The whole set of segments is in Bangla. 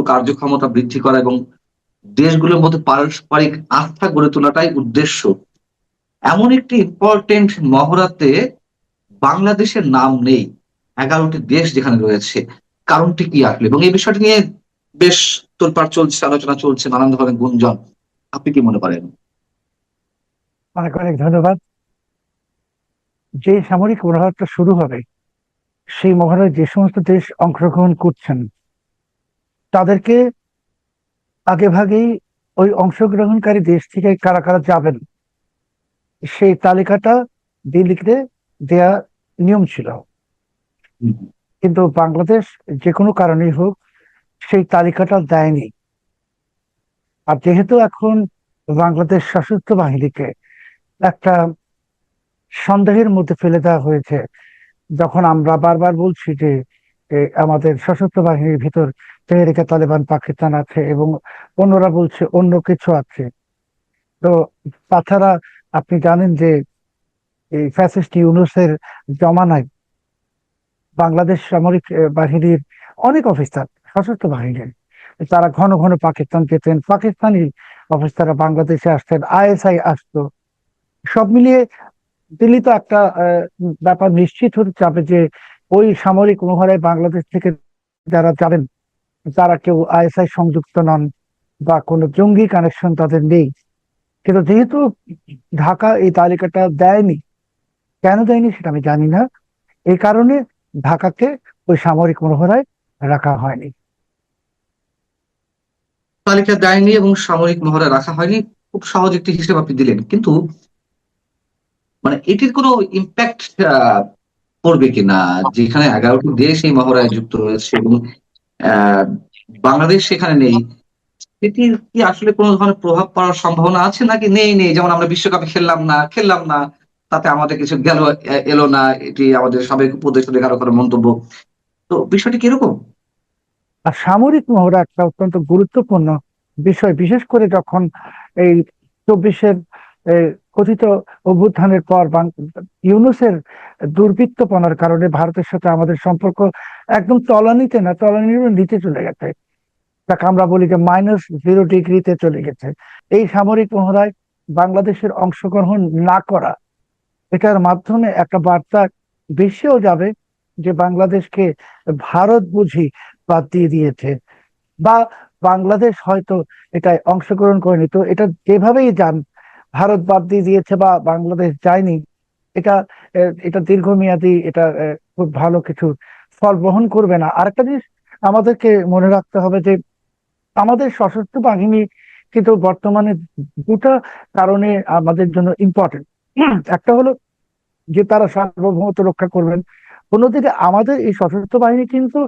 কার্যক্ষমতা বৃদ্ধি করা এবং দেশগুলোর মধ্যে পারস্পরিক আস্থা গড়ে তোলাটাই উদ্দেশ্য। এমন একটি ইম্পর্টেন্ট মহড়াতে বাংলাদেশের নাম নেই। ১১টি দেশ যেখানে রয়েছে। কারণটি কি আসলে? এবং এই বিষয়টি নিয়ে বেশ তোলপাড় চলছে, আলোচনা চলছে, নানান ধরনের গুঞ্জন। আপনি কি মনে করেন? অনেক অনেক ধন্যবাদ। যে সামরিক মহড়াটা শুরু হবে, সেই মহড়ায় যে সমস্ত দেশ অংশগ্রহণ করছেন তাদেরকে আগে ভাগেই ওই অংশগ্রহণকারী দেশ থেকে কারা কারা যাবেন সেই তালিকাটা দিল্লিতে দেয়া নিয়ম ছিল। হুম, কিন্তু বাংলাদেশ যে কোনো কারণেই হোক সেই তালিকাটা দেয়নি। আর যেহেতু এখন বাংলাদেশ সশস্ত্র বাহিনীকে একটা সন্দেহের মধ্যে ফেলে দেওয়া হয়েছে, যখন আমরা বারবার বলছি যে আমাদের সশস্ত্র বাহিনীর ভিতর তেহরিকে তালেবান পাকিস্তান আছে এবং অন্যরা বলছে অন্য কিছু আছে। তো তাছাড়া আপনি জানেন যে এই ফ্যাসিস্ট ইউনূসের জমানায় বাংলাদেশ সামরিক বাহিনীর অনেক অফিসার, সশস্ত্র বাহিনীর, তারা ঘন ঘন পাকিস্তান যেতেন, পাকিস্তানি অফিসাররা বাংলাদেশে আসতেন, আইএসআই আসতো। সব মিলিয়ে দিল্লি তো একটা ব্যাপার নিশ্চিত হতে চাবে যে ওই সামরিক মহড়ায় বাংলাদেশ থেকে যারা যাবেন তারা কেউ আইএসআই সংযুক্ত নন বা কোনো জঙ্গি কানেকশন তাদের নেই। কিন্তু যেহেতু ঢাকা এই তালিকাটা দেয়নি, কেন দেয়নি সেটা আমি জানি না। এই কারণে ঢাকাকে ওই সামরিক মহড়ায় রাখা হয়নি। তালিকা দেয়নি এবং সামরিক মহড়া রাখা হয়নি। খুব সহজ একটি হিসেব আপনি দিলেন। কিন্তু মানে এটির কোনো ইম্প্যাক্ট পড়বে কিনা? যেখানে ১১টি দেশ এই মহড়ায় যুক্ত রয়েছে এবং আহ, বাংলাদেশ সেখানে নেই। এটির কি আসলে কোনো ধরনের প্রভাব পড়ার সম্ভাবনা আছে নাকি নেই? নেই, যেমন আমরা বিশ্বকাপে খেললাম না, তাতে আমাদের কিছু গেল এলো না। এটি আমাদের সাবেক উপদেষ্টাদের কারো কারো মন্তব্য। তো বিষয়টি কিরকম? আর সামরিক মহড়া একটা অত্যন্ত গুরুত্বপূর্ণ বিষয়, বিশেষ করে যখন এই 24-এর কথিত অভ্যুত্থানের পর ইউনূসের দুর্বৃত্তপনার কারণে ভারতের সাথে আমাদের সম্পর্ক একদম তলানিতে না, তলানির নিচে চলে গেছে। তাকে আমরা বলি যে -0 ডিগ্রিতে চলে গেছে। এই সামরিক মহড়ায় বাংলাদেশের অংশগ্রহণ না করা, এটার মাধ্যমে একটা বার্তা বেশিও যাবে যে বাংলাদেশকে ভারত বুঝি বাদ দিয়ে দিয়েছে, বা বাংলাদেশ হয়তো এটায় অংশগ্রহণ করেনি। তো এটা যেভাবেই যান, ভারত বাদ দিয়ে দিয়েছে বা বাংলাদেশ যায়নি, এটা এটা দীর্ঘমেয়াদী, এটা খুব ভালো কিছু ফল বহন করবে না। আরেকটা জিনিস আমাদেরকে মনে রাখতে হবে যে আমাদের সশস্ত্র বাহিনী কিন্তু বর্তমানে দুটা কারণে আমাদের জন্য ইম্পর্টেন্ট। একটা হলো যে তারা সার্বভৌমত্ব রক্ষা করবেন। অন্যদিকে আমাদের এই সশস্ত্র বাহিনী কিন্তু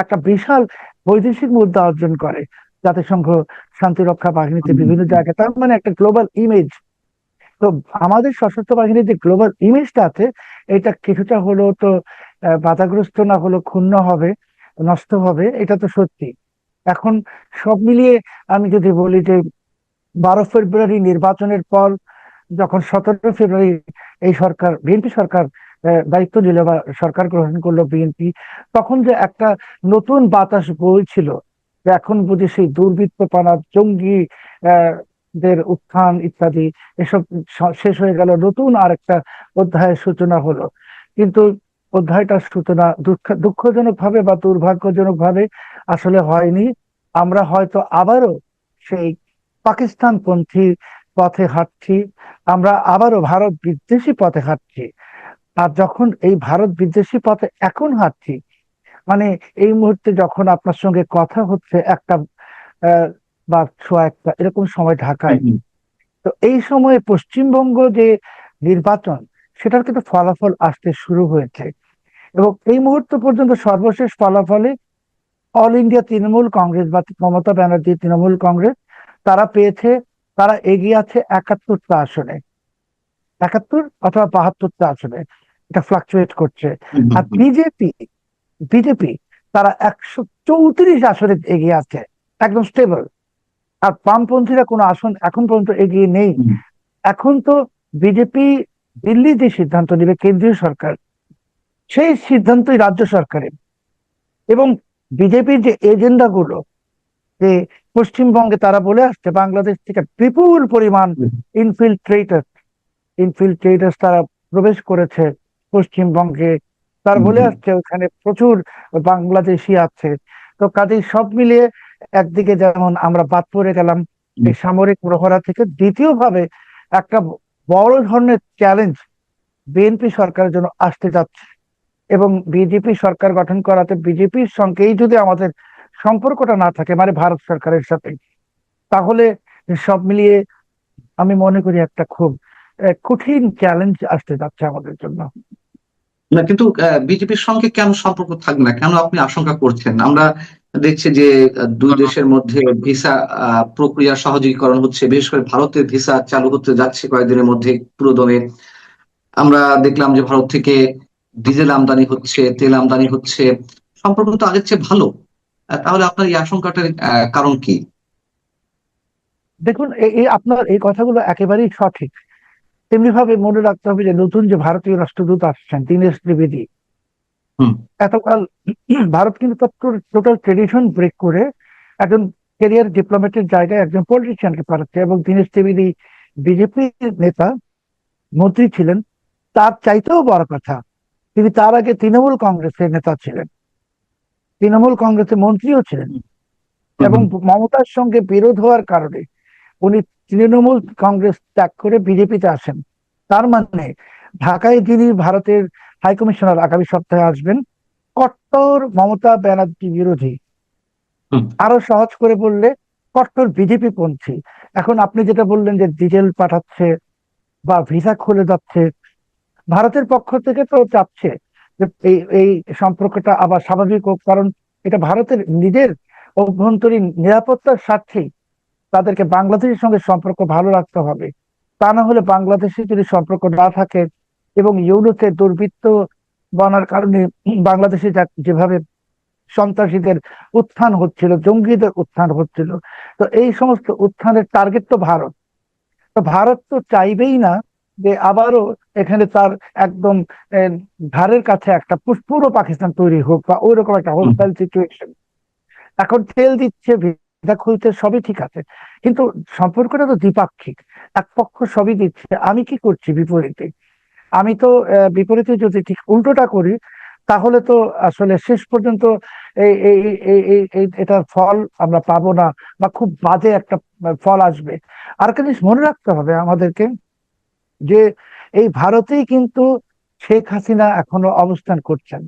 একটা বিশাল বৈদেশিক মুদ্রা অর্জন করে। জাতিসংঘ শান্তিরক্ষা বাহিনীতে বিভিন্ন জায়গায়, তার মানে একটা গ্লোবাল ইমেজ। তো আমাদের সশস্ত্র বাহিনীর যে গ্লোবাল ইমেজটা আছে, এটা কিছুটা হলেও তো বাধাগ্রস্ত না হলো ক্ষুণ্ণ হবে, নষ্ট হবে, এটা তো সত্যি। এখন সব মিলিয়ে আমি যদি বলি যে 12 ফেব্রুয়ারি নির্বাচনের পর, যখন 17 ফেব্রুয়ারি এই সরকার, বিএনপি সরকার দায়িত্ব নিল বা সরকার গ্রহণ করলো বিএনপি, তখন যে একটা নতুন বাতাস বইছিল, যে এখন বুঝি সেই দুর্বৃত্তপনা, জঙ্গি দের উত্থান ইত্যাদি এসব শেষ হয়ে গেল, নতুন আরেকটা অধ্যায়ের সূচনা হলো। কিন্তু অধ্যায়টার সূচনা দুঃখজনক ভাবে বা দুর্ভাগ্যজনক ভাবে আসলে হয়নি। আমরা হয়তো আবারও সেই পাকিস্তানপন্থী পথে হাঁটছি, আমরা আবারও ভারত বিদ্বেষী পথে হাঁটছি। আর যখন এই ভারত বিদ্বেষী পথে এখন হাঁটছি, মানে এই মুহূর্তে যখন আপনার সঙ্গে কথা হচ্ছে একটা আহ বা সোয়া একটা এরকম সময় ঢাকায়, তো এই সময়ে পশ্চিমবঙ্গ যে নির্বাচন, সেটার কিন্তু ফলাফল আসতে শুরু হয়েছে। এবং এই মুহূর্ত পর্যন্ত সর্বশেষ ফলাফলে অল ইন্ডিয়া তৃণমূল কংগ্রেস বা মমতা ব্যানার্জি তৃণমূল কংগ্রেস, তারা পেয়েছে, তারা এগিয়ে আছে 71টা আসনে, 71 অথবা 72টা আসনে, এটা ফ্লাকচুয়েট করছে। আর বিজেপি তারা 134 আসনে এগিয়ে আছে, একদম স্টেবল। আর বামপন্থীরা কোনো আসন এখন পর্যন্ত এগিয়ে নেই। এখন তো বিজেপি দিল্লি যে সিদ্ধান্ত নেবে কেন্দ্রীয় সরকার, সেই সিদ্ধান্তই রাজ্য সরকারের। এবং বিজেপির যে এজেন্ডা গুলো, যে পশ্চিমবঙ্গে তারা বলে আসছে বাংলাদেশ থেকে বিপুল পরিমাণ ইনফিল্ট্রেটার ইনফিল্ট্রেটার্স তারা প্রবেশ করেছে পশ্চিমবঙ্গে। তারা বলে আসছে ওখানে প্রচুর বাংলাদেশি আছে। তো কাজেই সব মিলিয়ে একদিকে যেমন আমরা বাদ পড়ে গেলাম এই সামরিক প্রহরা থেকে, দ্বিতীয় ভাবে একটা বড় ধরনের চ্যালেঞ্জ বিএনপি সরকারের জন্য আসতে যাচ্ছে। এবং বিজেপি সরকার গঠন করাতে বিজেপির সঙ্গেই যদি আমাদের সম্পর্কটা না থাকে, মানে ভারত সরকারের সাথে, তাহলে সব মিলিয়ে আমি মনে করি একটা খুব কঠিন চ্যালেঞ্জ আসতে যাচ্ছে আমাদের জন্য। না, কিন্তু বিজেপির সঙ্গে কেন সম্পর্ক থাকবে না, কেন আপনি আশঙ্কা করছেন? আমরা দেখছি যে দুই দেশের মধ্যে ভিসা প্রক্রিয়া সহজীকরণ হচ্ছে, বিশেষ করে ভারতের ভিসা চালু হতে যাচ্ছে কয়েকদিনের মধ্যে পুরোদমে। আমরা দেখলাম যে ভারত থেকে ডিজেল আমদানি হচ্ছে, তেল আমদানি হচ্ছে, সম্পর্ক তো আগের চেয়ে ভালো। তাহলে আপনার এই আশঙ্কাটার কারণ কি? দেখুন, এই আপনার এই কথাগুলো একেবারেই সঠিক। তেমনি ভাবে মনে রাখতে হবে যে নতুন যে ভারতীয় রাষ্ট্রদূত আসছেন দীনেশ ত্রিবেদী, হুম। এতকাল ভারত কিন্তু টোটাল ট্রেডিশন ব্রেক করে একজন ক্যারিয়ার ডিপ্লোম্যাটের জায়গায় একজন পলিটিশিয়ানকে পাঠাচ্ছে। এবং দীনেশ ত্রিবেদী বিজেপির নেতা, মন্ত্রী ছিলেন। তার চাইতেও বড় কথা, তিনি তার আগে তৃণমূল কংগ্রেসের নেতা ছিলেন, তৃণমূল কংগ্রেসের মন্ত্রীও ছিলেন। হুম। এবং হুম। মমতার সঙ্গে বিরোধ হওয়ার কারণে উনি তৃণমূল কংগ্রেস ত্যাগ করে বিজেপিতে আসেন। তার মানে ঢাকায় যিনি ভারতের হাইকমিশনার আগামী সপ্তাহে আসবেন, কট্টর মমতা ব্যানার্জি বিরোধী, হুম। আরো সহজ করে বললে কট্টর বিজেপি পন্থী। এখন আপনি যেটা বললেন যে ডিজেল পাঠাচ্ছে বা ভিসা খুলে যাচ্ছে, ভারতের পক্ষ থেকে তো চাচ্ছে যে এই এই সম্পর্কটা আবার স্বাভাবিক হোক, কারণ এটা ভারতের নিজের অভ্যন্তরীণ নিরাপত্তার স্বার্থেই তাদেরকে বাংলাদেশের সঙ্গে সম্পর্ক ভালো রাখতে হবে। তা না হলে বাংলাদেশে যদি সম্পর্ক না থাকে এবং ইউনুসের দুর্বৃত্ত বনার কারণে বাংলাদেশে যেভাবে সন্ত্রাসীদের উত্থান হচ্ছিল, জঙ্গিদের উত্থান হচ্ছিল, তো এই সমস্ত উত্থানের টার্গেট তো ভারত। তো ভারত তো চাইবেই না যে আবারও এখানে তার একদম আহ, ধারের কাছে একটা পুরো পাকিস্তান তৈরি হোক বা ওইরকম একটা হুম। Hostile situation. এখন তেল দিচ্ছে, ভিসা খুলছে, সবই ঠিক আছে, কিন্তু সম্পর্কটা তো দ্বিপাক্ষিক। এক পক্ষ সবই দিচ্ছে, আমি কি করছি বিপরীতে? আমি তো বিপরীতে যদি ঠিক উল্টোটা করি, তাহলে তো আসলে শেষ পর্যন্ত এই এই এই এই এটার ফল আমরা পাবো না, বা খুব বাজে একটা ফল আসবে। আর একটা জিনিস মনে রাখতে হবে আমাদেরকে, যে এই ভারতেই কিন্তু শেখ হাসিনা এখনো অবস্থান করছেন।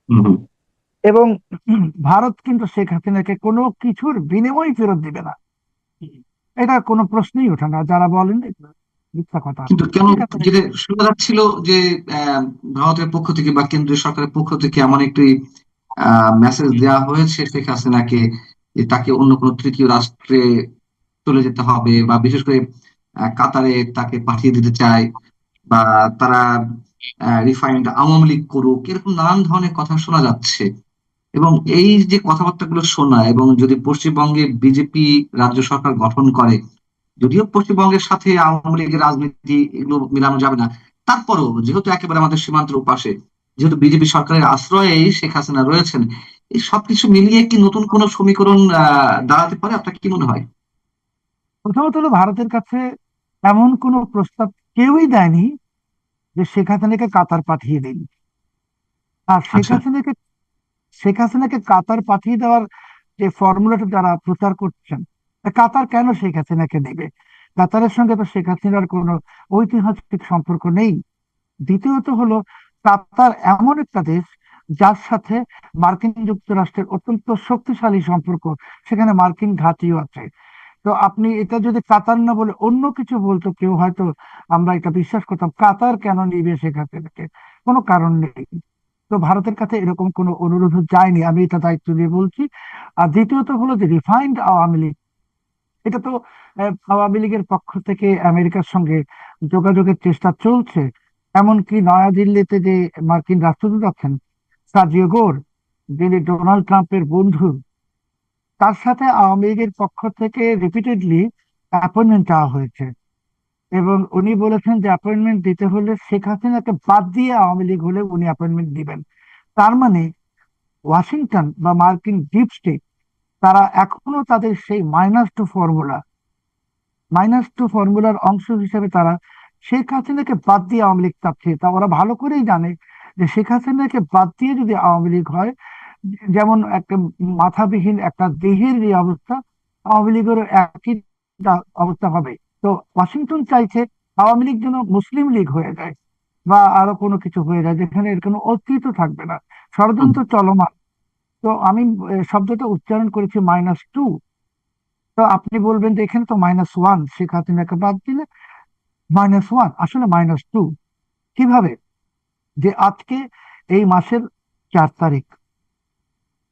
হুম। হুম। এবং ভারত কিন্তু শেখ হাসিনাকে কোনো কিছুর বিনিময় ফেরত দিবে না। এটা কোনো প্রশ্নই ওঠে না, যারা বলেন এটা মিথ্যা কথা। কিন্তু কেন, ঠিক আছে। যেটা শোনা যাচ্ছিল যে আহ, ভারতের পক্ষ থেকে বা কেন্দ্রীয় সরকারের পক্ষ থেকে এমন একটি মেসেজ দেওয়া হয়েছে শেখ হাসিনাকে, যে তাকে অন্য কোনো তৃতীয় রাষ্ট্রে চলে যেতে হবে, বা বিশেষ করে কাতারে তাকে পাঠিয়ে দিতে চায়, বা তারা রিফাইন্ড আওয়ামী লীগ করুক, এরকম নানান ধরনের কথা শোনা যাচ্ছে। এবং এই যে কথাবার্তাগুলো শোনা, এবং যদি পশ্চিমবঙ্গে বিজেপি রাজ্য সরকার গঠন করে, যদিও পশ্চিমবঙ্গের সাথে আওয়ামী লীগের রাজনীতি এগুলো মিলানো যাবে না, তারপরও যেহেতু একেবারে আমাদের সীমান্তের পাশে, যেহেতু বিজেপি সরকারের আশ্রয়েই শেখ হাসিনা রয়েছেন, এই সবকিছু মিলিয়ে কি নতুন কোন সমীকরণ দাঁড়াতে পারে? আপনার কি মনে হয়? প্রথমত হলো, ভারতের কাছে এমন কোনো প্রস্তাব কেউই দেয়নি যে শেখ হাসিনাকে কাতার পাঠিয়ে দিন। আর আচ্ছা। শেখ হাসিনাকে কাতার পাঠিয়ে দেওয়ার যে ফর্মুলাটা যারা প্রচার করছেন, তা কাতার কেন শেখ হাসিনাকে নেবে? কাতারের সঙ্গে তো শেখ হাসিনার কোনো ঐতিহাসিক সম্পর্ক নেই। দ্বিতীয়ত হলো, কাতার এমন একটা দেশ যার সাথে মার্কিন যুক্তরাষ্ট্রের অত্যন্ত শক্তিশালী সম্পর্ক, সেখানে মার্কিন ঘাঁটিও আছে। তো আপনি এটা যদি কাতার না বলে অন্য কিছু বলতো, কেউ হয়তো আমরা এটা বিশ্বাস করতাম। কাতার কেন নিবে শেখ হাসিনাকে? কোনো কারণ নেই। তো ভারতের কাছে এরকম কোনো অনুরোধ যায়নি, আমি এটা দায়িত্ব দিয়ে বলছি। আর দ্বিতীয়ত হলো যে রিফাইন্ড আওয়ামী লীগ, এটা তো আওয়ামী লীগের পক্ষ থেকে আমেরিকার সঙ্গে যোগাযোগের চেষ্টা চলছে। এমনকি নয়াদিল্লিতে যে মার্কিন রাষ্ট্রদূত আছেন সার্জিও গোর, যিনি ডোনাল্ড ট্রাম্পের বন্ধু, তার সাথে আওয়ামী লীগের পক্ষ থেকে রিপিটেডলি অ্যাপয়েন্টমেন্ট চাওয়া হয়েছে। এবং উনি বলেছেন যে অ্যাপয়েন্টমেন্ট দিতে হলে শেখ হাসিনাকে বাদ দিয়ে আওয়ামী লীগ হলে উনি অ্যাপয়েন্টমেন্ট দিবেন। তার মানে ওয়াশিংটন বা মার্কিন ডিপ স্টেট তারা এখনো তাদের সেই মাইনাস টু ফর্মুলার অংশ হিসেবে তারা শেখ হাসিনাকে বাদ দিয়ে আওয়ামী লীগ চাচ্ছে। তা ওরা ভালো করেই জানে যে শেখ হাসিনাকে বাদ দিয়ে যদি আওয়ামী লীগ হয়, যেমন একটা মাথাবিহীন একটা দেহের যে অবস্থা, আওয়ামী লীগের একই অবস্থা হবে। তো ওয়াশিংটন চাইছে আওয়ামী লীগ যেন মুসলিম লীগ হয়ে যায় বা আরো কোনো কিছু হয়ে যায়, যেখানে এর কোনো অস্তিত্ব থাকবে না, হুম, ষড়যন্ত্র চলমান। তো আমি শব্দটা উচ্চারণ করেছি -2। তো আপনি বলবেন যে এখানে তো -1, শেখ হাসিনাকে বাদ দিলে -1, আসলে -2 কিভাবে? যে আজকে এই মাসের 4 তারিখ,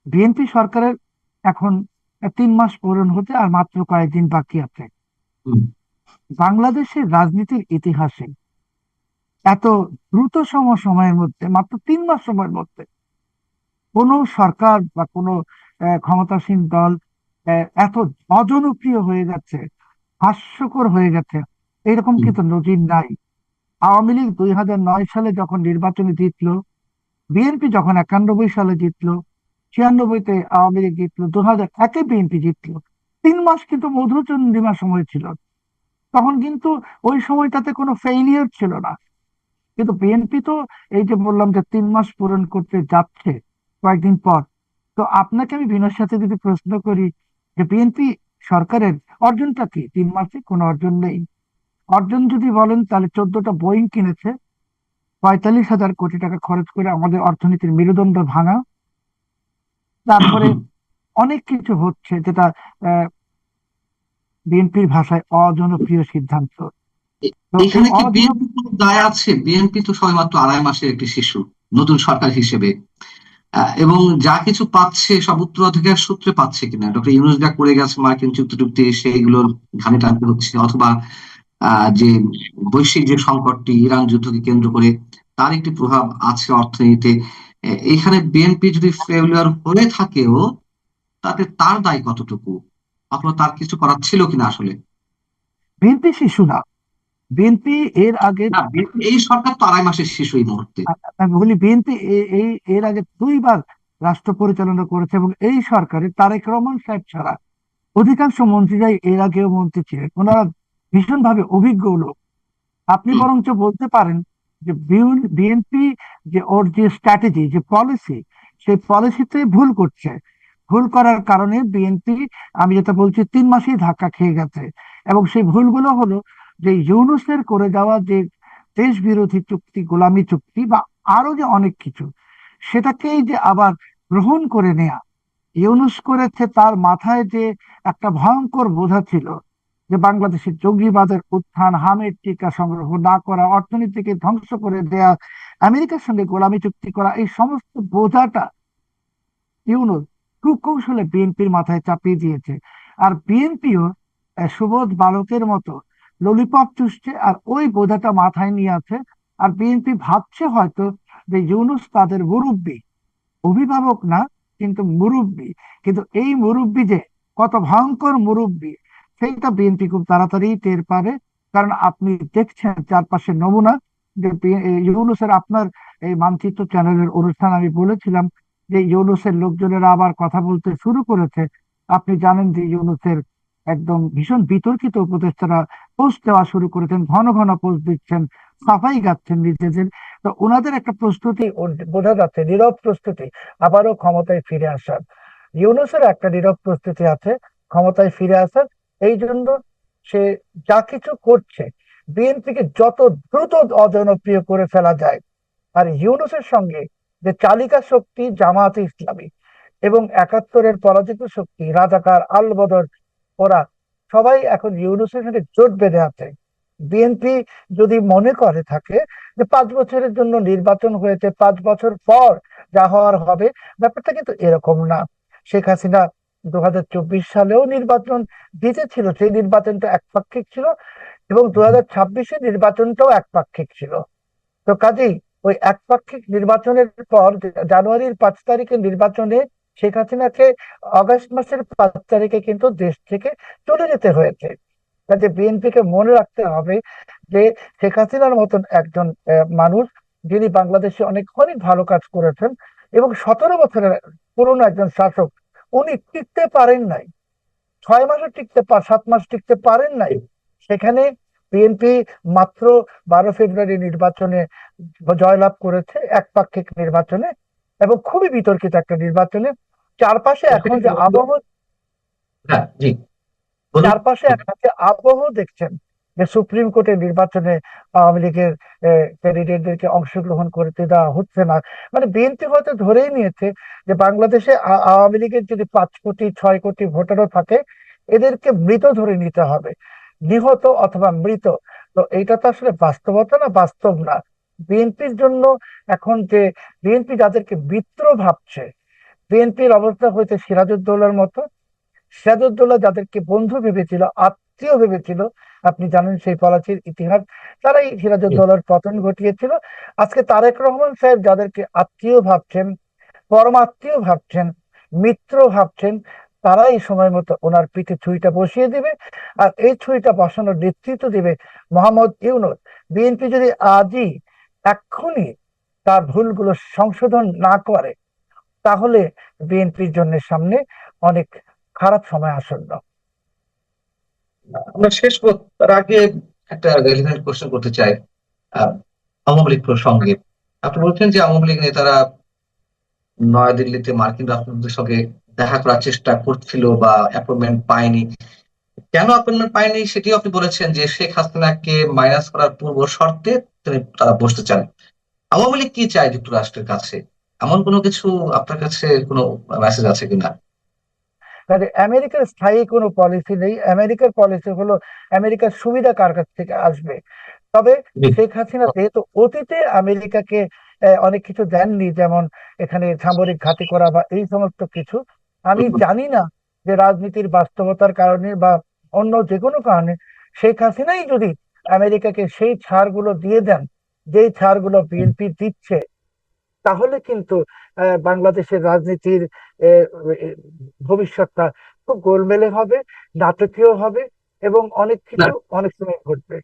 বিএনপি সরকারের এখন 3 মাস পূরণ হতে আর মাত্র কয়েকদিন বাকি আছে। হুম, বাংলাদেশের রাজনীতির ইতিহাসে এত দ্রুত সময়ের মধ্যে, মাত্র 3 মাস সময়ের মধ্যে, কোন সরকার বা কোন ক্ষমতাসীন দল এত অজনপ্রিয় হয়ে যাচ্ছে, হাস্যকর হয়ে গেছে, এরকম হুম, কিন্তু নজির নাই। আওয়ামী লীগ 2009 সালে যখন নির্বাচনে জিতলো, বিএনপি যখন 91 সালে জিতলো, 96-তে আওয়ামী লীগ জিতলো, 2001-এ বিএনপি জিতলো, 3 মাস কিন্তু মধুচন্দ্রিমা সময় ছিল। তখন কিন্তু ওই সময়টাতে কোনো ফেইলিয়ার ছিল না। কিন্তু বিএনপি তো, এই যে বললাম যে 3 মাস পূরণ করতে যাচ্ছে কয়েকদিন পর, তো আপনাকে আমি বিনয়ের সাথে যদি প্রশ্ন করি যে বিএনপি সরকারের অর্জনটা কি? 3 মাসে কোনো অর্জন নেই। অর্জন যদি বলেন তাহলে 14টা বোয়িং কিনেছে, 45,000 কোটি টাকা খরচ করে আমাদের অর্থনীতির মেরুদণ্ড ভাঙা। তারপরে হুম। অনেক কিছু হচ্ছে যেটা বিএনপির ভাষায় অজনপ্রিয় সিদ্ধান্ত। এ- তো এই এখানে কি অজন বিএনপি কোনো দায় আছে? বিএনপি তো সবেমাত্র 2.5 মাসের একটি শিশু, নতুন সরকার হিসেবে। এবং যা কিছু পাচ্ছে সব উত্তরাধিকার সূত্রে পাচ্ছে কিনা, ডক্টর ইউনূস যা করে গেছে মার্কিন চুক্তি টুক্তি সেইগুলোর ঘানি টানতে হচ্ছে, অথবা যে বৈশ্বিক যে সংকটটি ইরান যুদ্ধকে কেন্দ্র করে তার একটি প্রভাব আছে অর্থনীতিতে। এখানে বিএনপি যদি ফেলিওর হয়ে থাকেও, তাতে তার দায় কতটুকু, অথবা তার কিছু করার ছিল কিনা আসলে? বিএনপি শিশু না। বিএনপি এর আগে, না, বিএনপি এই সরকার তো 2.5 মাসের শিশু এই মুহূর্তে। আমি বলি বিএনপি এই এর আগে 2বার রাষ্ট্র পরিচালনা করেছে, এবং এই সরকারে তারেক রহমান সাহেব ছাড়া অধিকাংশ মন্ত্রীরাই এর আগেও মন্ত্রী ছিলেন। ওনারা ভীষণভাবে অভিজ্ঞ লোক। আপনি হুম, বরঞ্চ বলতে পারেন যে বিএনপি যে ওর যে স্ট্র্যাটেজি, যে পলিসি, সেই পলিসিতে ভুল করছে। ভুল করার কারণে বিএনপি, আমি যেটা বলছি, 3 মাসেই ধাক্কা খেয়ে গেছে। এবং সেই ভুলগুলো হলো যে ইউনূসের করে যাওয়া যে দেশ বিরোধী চুক্তি, গোলামি চুক্তি, বা আরো যে অনেক কিছু, সেটাকেই যে আবার গ্রহণ করে নেয়া। ইউনূস করেছে, তার মাথায় যে একটা ভয়ঙ্কর বোঝা ছিল যে বাংলাদেশের জঙ্গিবাদের উত্থান, হামের টিকা সংগ্রহ না করা, অর্থনীতিকে ধ্বংস করে দেয়া, আমেরিকার সঙ্গে গোলামি চুক্তি করা, এই সমস্ত বোঝাটা ইউনূস সুকৌশলে বিএনপির মাথায় চাপিয়ে দিয়েছে। আর বিএনপিও সুবোধ বালকের মতো ললিপপ চুষছে আর ওই বোঝাটা মাথায় নিয়ে আছে। আর বিএনপি ভাবছে হয়তো যে ইউনূস তাদের মুরব্বী, অভিভাবক না, কিন্তু মুরব্বী। কিন্তু এই মুরব্বী যে কত ভয়ঙ্কর মুরব্বী, সেইটা বিএনপি খুব তাড়াতাড়ি টের পাবে। কারণ আপনি দেখছেন চারপাশের নমুনা, যে ইউনূসের, আপনার এই মানচিত্র চ্যানেলের অনুষ্ঠান আমি বলেছিলাম যে ইউনূসের লোকজনেরা আবার কথা বলতে শুরু করেছে। আপনি জানেন যে ইউনূসের একদম ভীষণ বিতর্কিত উপদেষ্টারা পোস্ট দেওয়া শুরু করেছেন, ঘন ঘন পোস্ট দিচ্ছেন, সাফাই গাচ্ছেন নিজেদের। তো ওনাদের একটা প্রস্তুতি বোঝা যাচ্ছে, নীরব প্রস্তুতি আবারও ক্ষমতায় ফিরে আসার। ইউনূসের একটা নীরব প্রস্তুতি আছে ক্ষমতায় ফিরে আসার। এই জন্য সে যা কিছু করছে, বিএনপিকে যত দ্রুত অজনপ্রিয় করে ফেলা যায়। আর ইউনূসের সঙ্গে যে চালিকা শক্তি জামায়াতে ইসলামী এবং 71-এর পরাজিত শক্তি রাজাকার আল বদর, ওরা সবাই এখন ইউনূসের সঙ্গে জোট বেঁধে আছে। বিএনপি যদি মনে করে থাকে যে 5 বছরের জন্য নির্বাচন হয়েছে, 5 বছর পর যা হওয়ার হবে, ব্যাপারটা কিন্তু এরকম না। শেখ হাসিনা 2024 সালেও নির্বাচন জিতেছিল, সেই নির্বাচনটা একপাক্ষিক ছিল, এবং 2026-এর নির্বাচনটাও একপাক্ষিক ছিল। তো কাজেই ওই একপাক্ষিক নির্বাচনের পর জানুয়ারির 5 তারিখের নির্বাচনে শেখ হাসিনাকে আগস্ট মাসের 5 তারিখে কিন্তু দেশ থেকে চলে যেতে হয়েছে। কাজে বিএনপিকে মনে রাখতে হবে যে শেখ হাসিনার মতন একজন মানুষ, যিনি বাংলাদেশে অনেক অনেক ভালো কাজ করেছেন এবং 17 বছরের পুরনো একজন শাসক, উনি টিকতে পারেন নাই, 6 মাসও 7 মাস টিকতে পারেন নাই। সেখানে বিএনপি মাত্র 12 ফেব্রুয়ারি নির্বাচনে জয়লাভ করেছে, একপাক্ষিক নির্বাচনে, এবং খুবই বিতর্কিত একটা নির্বাচনে। চারপাশে এখন যে আবহ, হ্যাঁ, জি, বলুন। চারপাশে এখন যে আবহ দেখছেন, যে সুপ্রিম কোর্টের নির্বাচনে আওয়ামী লীগের ক্যান্ডিডেটদেরকে অংশগ্রহণ করতে দেওয়া হচ্ছে না। মানে বিএনপি হয়তো ধরেই নিয়েছে যে বাংলাদেশে আওয়ামী লীগের যদি 5 কোটি 6 কোটি ভোটারও থাকে, এদেরকে মৃত ধরে নিতে হবে, নিহত অথবা মৃত। তো এইটা তো আসলে বাস্তবতা না, বাস্তব না। বিএনপির জন্য এখন যে বিএনপি যাদেরকে মিত্র ভাবছে, বিএনপির অবস্থা হয়েছে সিরাজউদ্দৌলার মতো। সিরাজউদ্দৌলা যাদেরকে বন্ধু ভেবেছিল, আত্মীয় ভেবেছিল, আপনি জানেন সেই পলাচির ইতিহাস, তারাই সিরাজউদ্দৌলার পতন ঘটিয়েছিল। আজকে তারেক রহমান সাহেব যাদেরকে আত্মীয় ভাবছেন, পরমাত্মীয় ভাবছেন, মিত্র ভাবছেন, তারাই সময় মতো ওনার পিঠে ছুরিটা বসিয়ে দিবে। আর এই ছুরিটা বসানোর নেতৃত্ব দিবে মোহাম্মদ ইউনূস। বিএনপি যদি আজই, এক্ষুনি তার ভুলগুলো সংশোধন না করে, তাহলে বিএনপির জন্য সামনে অনেক খারাপ সময় আসন্ন। আমরা শেষ তার আগে একটা রেলিভেন্ট কোশ্চেন করতে চাই আহ, আওয়ামী লীগ প্রসঙ্গে। আপনি বলছেন যে আওয়ামী লীগ নেতারা নয়াদিল্লিতে মার্কিন রাষ্ট্রদূতের সঙ্গে দেখা করার চেষ্টা করছিল বা অ্যাপয়েন্টমেন্ট পায়নি। কেন অ্যাপয়েন্টমেন্ট পায়নি সেটিও আপনি বলেছেন, যে শেখ হাসিনাকে মাইনাস করার পূর্ব শর্তে তারা বসতে চান। আওয়ামী লীগ কি চায় যুক্তরাষ্ট্রের কাছে? এমন কোনো কিছু আপনার কাছে কোনো মেসেজ আছে কিনা? কাজে আমেরিকার স্থায়ী কোনো পলিসি নেই। আমেরিকার পলিসি হলো আমেরিকার সুবিধা কার কাছ থেকে আসবে। তবে জি। শেখ হাসিনা যেহেতু অতীতে আমেরিকাকে অনেক কিছু দেননি, যেমন এখানে সামরিক ঘাঁটি করা বা এই সমস্ত কিছু, আমি জানি না যে রাজনীতির বাস্তবতার কারণে বা অন্য যে কোনো কারণে শেখ হাসিনাই যদি আমেরিকাকে সেই ছাড়গুলো দিয়ে দেন, যেই ছাড়গুলো বিএনপি দিচ্ছে, তাহলে কিন্তু বাংলাদেশের রাজনীতির আহ, ভবিষ্যৎটা খুব গোলমেলে হবে, নাটকীয় হবে, এবং অনেক না, কিছু অনেক সময় ঘটবে।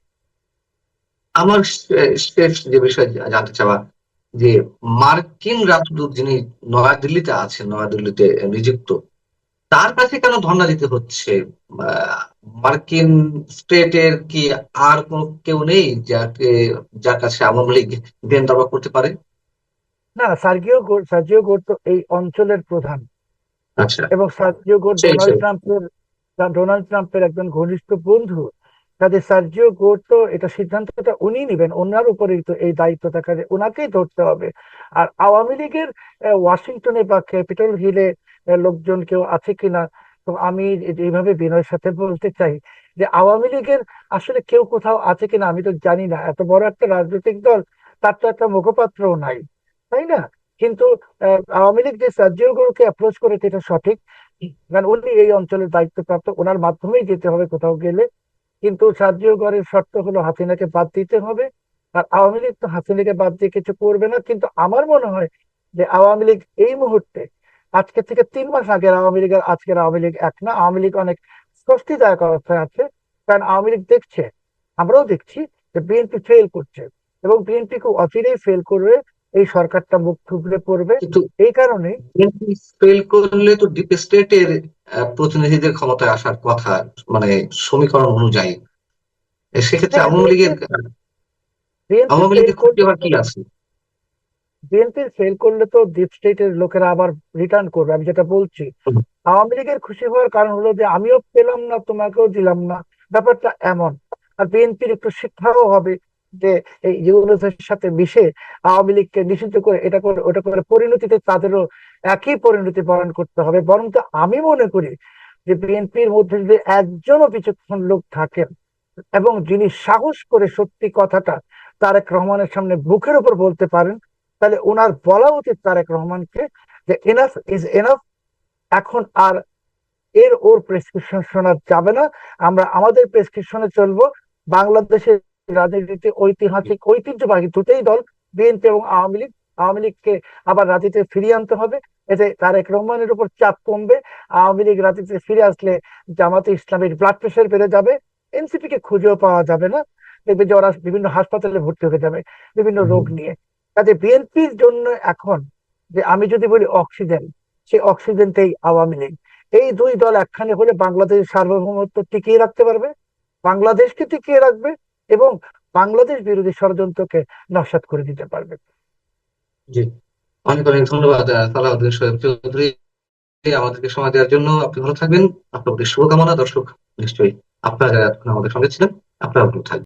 আমার শেষ যে বিষয় জানতে চাওয়া, যে মার্কিন রাষ্ট্রদূত যিনি নয়াদিল্লিতে আছেন, নয়াদিল্লিতে নিযুক্ত, তার কাছে কেন ধর্ণা দিতে হচ্ছে? আহ, মার্কিন স্টেটের কি আর কোনো কেউ নেই যার কাছে আওয়ামী লীগ দেন দাবা করতে পারে? না, সার্জিও গোর তো এই অঞ্চলের প্রধান, আচ্ছা। এবং সার্জিও গোর সেই সেই ডোনাল্ড ট্রাম্পের একজন ঘনিষ্ঠ বন্ধু। কাজে সার্জিও গোর তো এটা সিদ্ধান্তটা উনি নিবেন, ওনার উপরেই তো এই দায়িত্বটা, কাজে ওনাকেই ধরতে হবে। আর আওয়ামী লীগের ওয়াশিংটনে বা ক্যাপিটল হিলে লোকজন কেউ আছে কিনা, তো আমি এইভাবে বিনয়ের সাথে বলতে চাই যে আওয়ামী লীগের আসলে কেউ কোথাও আছে কিনা আমি তো জানি না। এত বড় একটা রাজনৈতিক দল, তার তো একটা মুখপাত্রও নাই, তাই না? কিন্তু আওয়ামী লীগ যে সার্জিও গোরকে অ্যাপ্রোচ করেছে এটা সঠিক, কারণ উনি এই অঞ্চলের দায়িত্বপ্রাপ্ত, ওনার মাধ্যমেই যেতে হবে কোথাও গেলে। কিন্তু সার্জিও গোরের শর্ত হলো হাসিনাকে বাদ দিতে হবে। আর আওয়ামী লীগ তো হাসিনাকে বাদ দিয়ে কিছু করবে না। কিন্তু আমার মনে হয় যে আওয়ামী লীগ এই মুহূর্তে, আজকে থেকে 3 মাস আগের আওয়ামী লীগ আর আজকের আওয়ামী লীগ এক না। আওয়ামী লীগ অনেক স্বস্তিদায়ক অবস্থায় আছে, কারণ আওয়ামী লীগ দেখছে, আমরাও দেখছি, যে বিএনপি ফেল করছে, এবং বিএনপি খুব অচিরেই ফেল করবে, এই সরকারটা মুখ থুবড়ে পড়বে। কিন্তু এই কারণে ফেল করলে তো ডিপ স্টেটের প্রতিনিধিদের ক্ষমতায় আসার কথা, মানে সমীকরণ অনুযায়ী। সেক্ষেত্রে হ্যাঁ, বিএনপি আওয়ামী ফেল লীগের ক্ষতি করলে হওয়ার তো, কি আছে? ডিপ স্টেটের লোকেরা আবার রিটার্ন করবে, আমি যেটা বলছি। আওয়ামী লীগের খুশি হওয়ার কারণ হলো যে আমিও পেলাম না, তোমাকেও দিলাম না, ব্যাপারটা এমন। আর বিএনপির একটু শিক্ষাও হবে যে এই ইউনুসের সাথে মিশে আওয়ামী লীগকে নিষিদ্ধ করে এটা করে ওটা করে, পরিণতিতে তাদেরও একই পরিণতি বরণ করতে হবে। বরং তো আমি মনে করি যে বিএনপির মধ্যে যদি একজনও বিচক্ষণ লোক থাকেন, এবং যিনি সাহস করে সত্যি কথাটা তারেক রহমানের সামনে বুকের উপর বলতে পারেন, তাহলে ওনার বলা উচিত তারেক রহমানকে যে এনাফ ইজ এনাফ। এখন আর ওর প্রেসক্রিপশন শোনা যাবে না। আমরা আমাদের প্রেসক্রিপশনে চলবো। বাংলাদেশের রাজনীতিতে ঐতিহাসিক ঐতিহ্যবাহী দুটোই দল, বিএনপি এবং আওয়ামী লীগ, আওয়ামী লীগকে আবার রাজনীতিতে ফিরিয়ে আনতে হবে। এতে তারেক রহমানের উপর চাপ কমবে। আওয়ামী লীগ রাজনীতিতে ফিরে আসলে জামাতে ইসলামের ব্লাড প্রেশার বেড়ে যাবে, এনসিপি কে খুঁজেও পাওয়া যাবে না। দেখবে যে ওরা বিভিন্ন হাসপাতালে ভর্তি হয়ে যাবে বিভিন্ন রোগ নিয়ে। কাজে বিএনপির জন্য এখন, যে আমি যদি বলি অক্সিজেন, সেই অক্সিজেনটাই আওয়ামী লীগ। এই দুই দল একখানে হলে বাংলাদেশের সার্বভৌমত্ব টিকিয়ে রাখতে পারবে, বাংলাদেশকে টিকিয়ে রাখবে এবং বাংলাদেশ বিরোধী ষড়যন্ত্রকে নস্যাৎ করে দিতে পারবে। জি, অনেক অনেক ধন্যবাদ সালাউদ্দিন শোয়েব চৌধুরী, আমাদেরকে সময় দেওয়ার জন্য। আপনি ভালো থাকবেন, আপনার প্রতি শুভকামনা। দর্শক নিশ্চয়ই আপনারা যারা এতক্ষণ আমাদের সঙ্গে ছিলেন, আপনারা ভালো থাকবেন।